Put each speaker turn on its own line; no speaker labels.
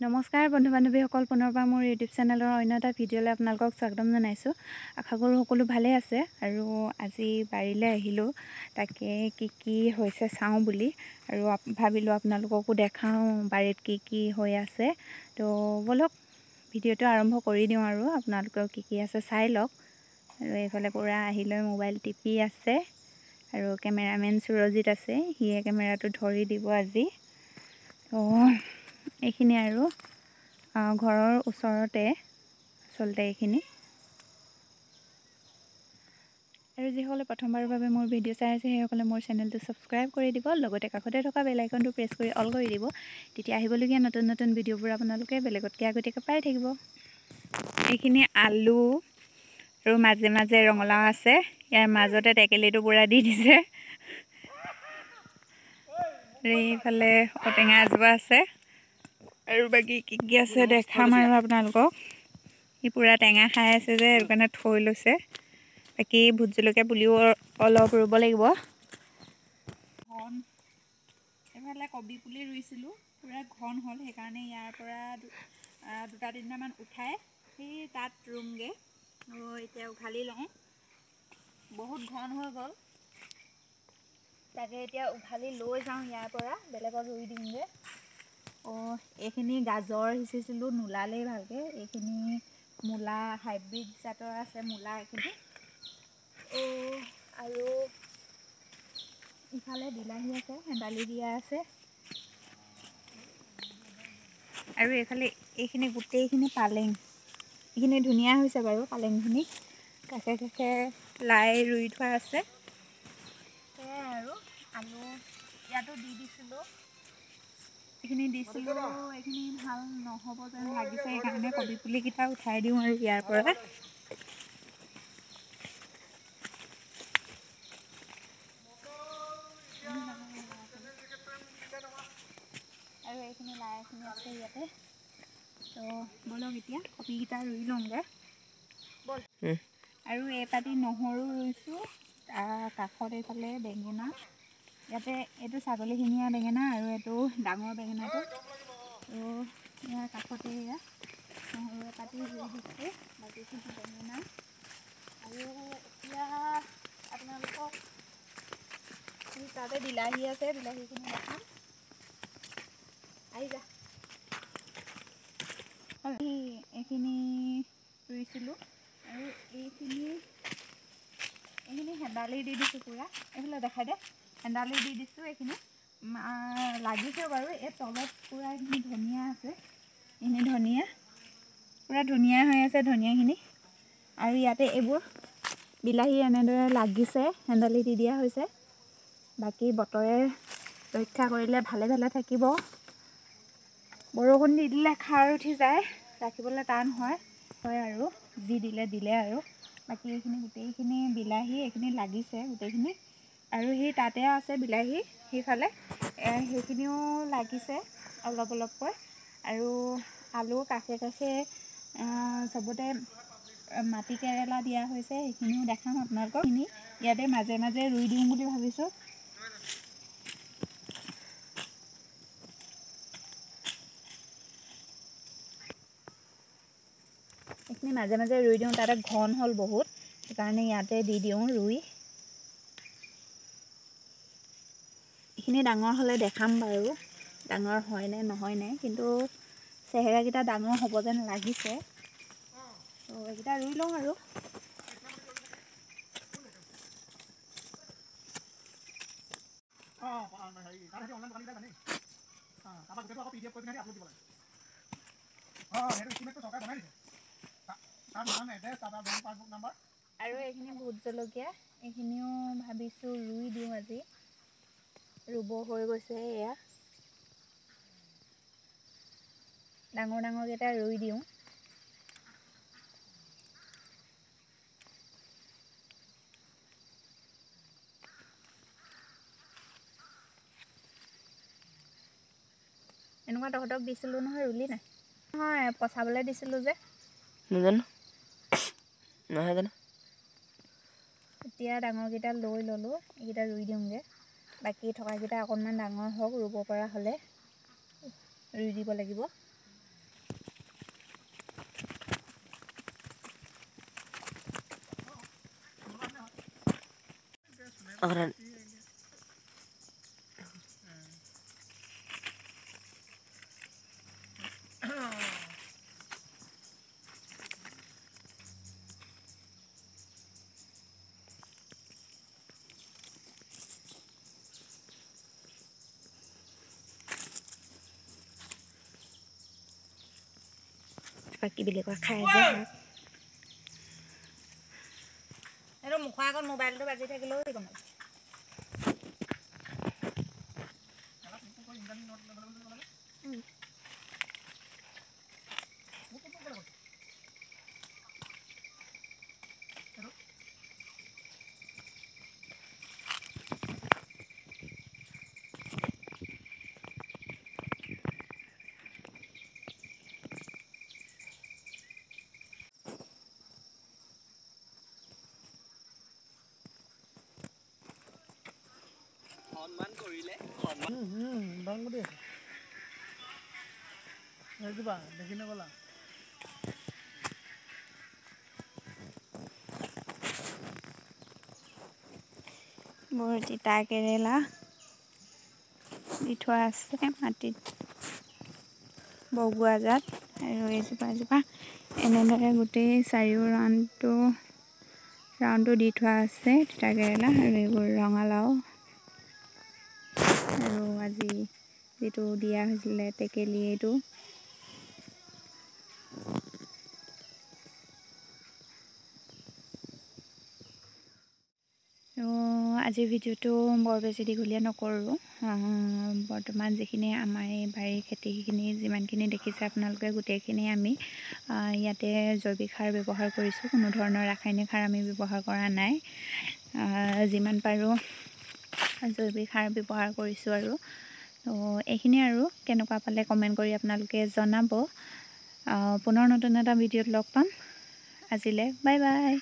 নমস্কাৰ বন্ধু বান্ধৱীসকল, পুনৰবাৰ মোৰ ইউটিউব চেনেলৰ অন্য এটা ভিডিঅ'লৈ আপোনালোকক স্বাগতম জনাইছোঁ। আশা কৰোঁ সকলো ভালেই আছে। আৰু আজি বাৰীলৈ আহিলোঁ, তাকে কি হৈছে চাওঁ বুলি, আৰু ভাবিলোঁ আপোনালোককো দেখাওঁ বাৰীত কি হৈ আছে। তো ব'লক ভিডিঅ'টো আৰম্ভ কৰি দিওঁ আৰু আপোনালোকেও কি আছে চাই লওক। আৰু এইফালে পূৰা আহি লৈ মোবাইল টিপি আছে, আৰু কেমেৰামেন সুৰজিত আছে, সিয়ে কেমেৰাটো ধৰি দিব আজি। তো এইখিনি আৰু ঘৰৰ ওচৰতে আচলতে এইখিনি। আৰু যিসকলে প্ৰথমবাৰৰ বাবে মোৰ ভিডিঅ' চাই আছে সেইসকলে মোৰ চেনেলটো ছাবস্ক্ৰাইব কৰি দিব, লগতে কাষতে থকা বেল আইকনটো প্ৰেছ কৰি অল কৰি দিব। তেতিয়া আহিবলগীয়া নতুন নতুন ভিডিঅ'বোৰ আপোনালোকে বেলেগতকৈ আগতীয়াকৈ পাই থাকিব। এইখিনি আলু আৰু মাজে মাজে ৰঙালাও আছে, ইয়াৰ মাজতে টেকেলিটো পূৰা দি দিছে। এইফালে ঔটেঙা এজোপা আছে, আৰু বাকী কি আছে দেখাম আৰু আপোনালোকক। সি পূৰা টেঙা খাই আছে যে, সেইটো কাৰণে থৈ লৈছে। বাকী ভোট জলকীয়া পুলিও অলপ ৰুব লাগিব। এইফালে কবি পুলি ৰুইছিলোঁ, পূৰা ঘন হ'ল, সেইকাৰণে ইয়াৰ পৰা দুটা তিনিটামান উঠাই সেই তাত ৰুমগৈ। এতিয়া উঘালি লওঁ, বহুত ঘন হৈ গ'ল। তাকে এতিয়া উঘালি লৈ যাওঁ, ইয়াৰ পৰা বেলেগত ৰুই দিমগৈ। এইখিনি গাজৰ সিঁচিছিলোঁ, নোলালেই ভালকৈ। এইখিনি মূলা হাইব্ৰিড জাতৰ আছে মূলা এইখিনি। আৰু ইফালে বিলাহী আছে, হেন্দালি দিয়া আছে। আৰু এইফালে এইখিনি গোটেইখিনি পালেং, এইখিনি ধুনীয়া হৈছে বাৰু পালেংখিনি। কাষে কাষে লাই ৰুই থোৱা আছে। সেয়াই আৰু আলু ইয়াতো দি দিছিলোঁ, এইখিনি দিছিলোঁ, এইখিনি ভাল নহ'ব যেন লাগিছে, সেইকাৰণে কবি পুলিকেইটা উঠাই দিওঁ আৰু ইয়াৰ পৰা। আৰু এইখিনি লাই এখিনি আছে ইয়াতে। তো ব'লক এতিয়া কবিকেইটা ৰুই লওঁগৈ ব'ল। আৰু এপাতি নহৰু ৰুইছোঁ, কাষত এইফালে বেঙেনা। ইয়াতে এইটো ছাগলীশিঙীয়া বেঙেনা, আৰু এইটো ডাঙৰ বেঙেনাটো। তো ইয়াৰ কাষতে এয়া নহৰু এপাতি ৰুই দিছোঁ, বাকীখিনি বেঙেনা। আৰু এতিয়া আপোনালোকক তাতে বিলাহী আছে, বিলাহীখিনি দেখাম। আহি যা। এইখিনি ৰুইছিলোঁ, আৰু এইখিনি হেন্দালি দি দিছোঁ পূৰা। এইফালে দেখাই দে, হেন্দালি দি দিছোঁ। এইখিনি লাগিছেও বাৰু। এই তলত পূৰা এইখিনি ধনিয়া আছে, এইখিনি ধনিয়া পূৰা ধুনীয়া হৈ আছে ধনিয়াখিনি। আৰু ইয়াতে এইবোৰ বিলাহী এনেদৰে লাগিছে, হেন্দালি দি দিয়া হৈছে। বাকী বতৰে ৰক্ষা কৰিলে ভালে ভালে থাকিব। বৰষুণ দি দিলে খাৰ উঠি যায়, ৰাখিবলৈ টান হয় আৰু যি দিলে আৰু। বাকী এইখিনি গোটেইখিনি বিলাহী এইখিনি লাগিছে গোটেইখিনি। আৰু সেই তাতে আছে বিলাহী সেইফালে, সেইখিনিও লাগিছে অলপ অলপকৈ। আৰু আলু কাষে কাষে চবতে মাটি কেৰেলা দিয়া হৈছে, সেইখিনিও দেখাম আপোনালোকক। ইয়াতে মাজে মাজে ৰুই দিওঁ বুলি ভাবিছোঁ। এইখিনি মাজে মাজে ৰুই দিওঁ, তাতে ঘন হ'ল বহুত, সেইকাৰণে ইয়াতে দি দিওঁ ৰুই। এইখিনি ডাঙৰ হ'লে দেখাম বাৰু, ডাঙৰ হয়নে নহয়নে, কিন্তু চেহেৰাকেইটা ডাঙৰ হ'ব যেন লাগিছে। তো এইকেইটা ৰুই লওঁ আৰু। আৰু এইখিনি ভোট জলকীয়া, এইখিনিও ভাবিছোঁ ৰুই দিওঁ আজি। ৰুব হৈ গৈছে এয়া, ডাঙৰ ডাঙৰকেইটা ৰুই দিওঁ। এনেকুৱা তহঁতক দিছিলোঁ নহয়, ৰুলি নাই? নহয়, পচাবলৈ দিছিলোঁ যে।
নাজানো নহয় জানো।
এতিয়া ডাঙৰকেইটা লৈ ল'লোঁ, এইকেইটা ৰুই দিওঁগৈ। বাকী থকাকেইটা অকণমান ডাঙৰ হওক, ৰুব পৰা হ'লে ৰুই দিব লাগিব।
Orang
বাকী বেলেগৰ খাই যায়
আৰু মুখৰ আগত মোবাইলটো বাজি থাকিলেও দিব নালাগে
সন্মান কৰিলে সন্মান দাম কৰি আছে এইবা দেখি নগলা
বৰ তিতা কেৰেলা দি থোৱা আছে মাটিত বগোৱা জাত আৰু এজোপা এনেদৰে গোটেই চাৰিও ৰাউণ্ডটো দি থোৱা আছে তিতা কেৰেলা আৰু এইবোৰ ৰঙালাও আৰু আজি যিটো দিয়া হৈছিলে টেকেলি এইটো আজিৰ ভিডিঅ'টো বৰ বেছি দীঘলীয়া নকৰোঁ বৰ্তমান যিখিনি আমাৰ এই বাৰীৰ খেতি সেইখিনি যিমানখিনি দেখিছে আপোনালোকে গোটেইখিনি আমি ইয়াতে জৈৱিক সাৰ ব্যৱহাৰ কৰিছোঁ কোনো ধৰণৰ ৰাসায়নিক সাৰ আমি ব্যৱহাৰ কৰা নাই যিমান পাৰোঁ জৈৱিক সাৰ ব্যৱহাৰ কৰিছোঁ আৰু তো এইখিনি আৰু কেনেকুৱা পালে কমেণ্ট কৰি আপোনালোকে জনাব পুনৰ নতুন এটা ভিডিঅ'ত লগ পাম আজিলৈ বাই বাই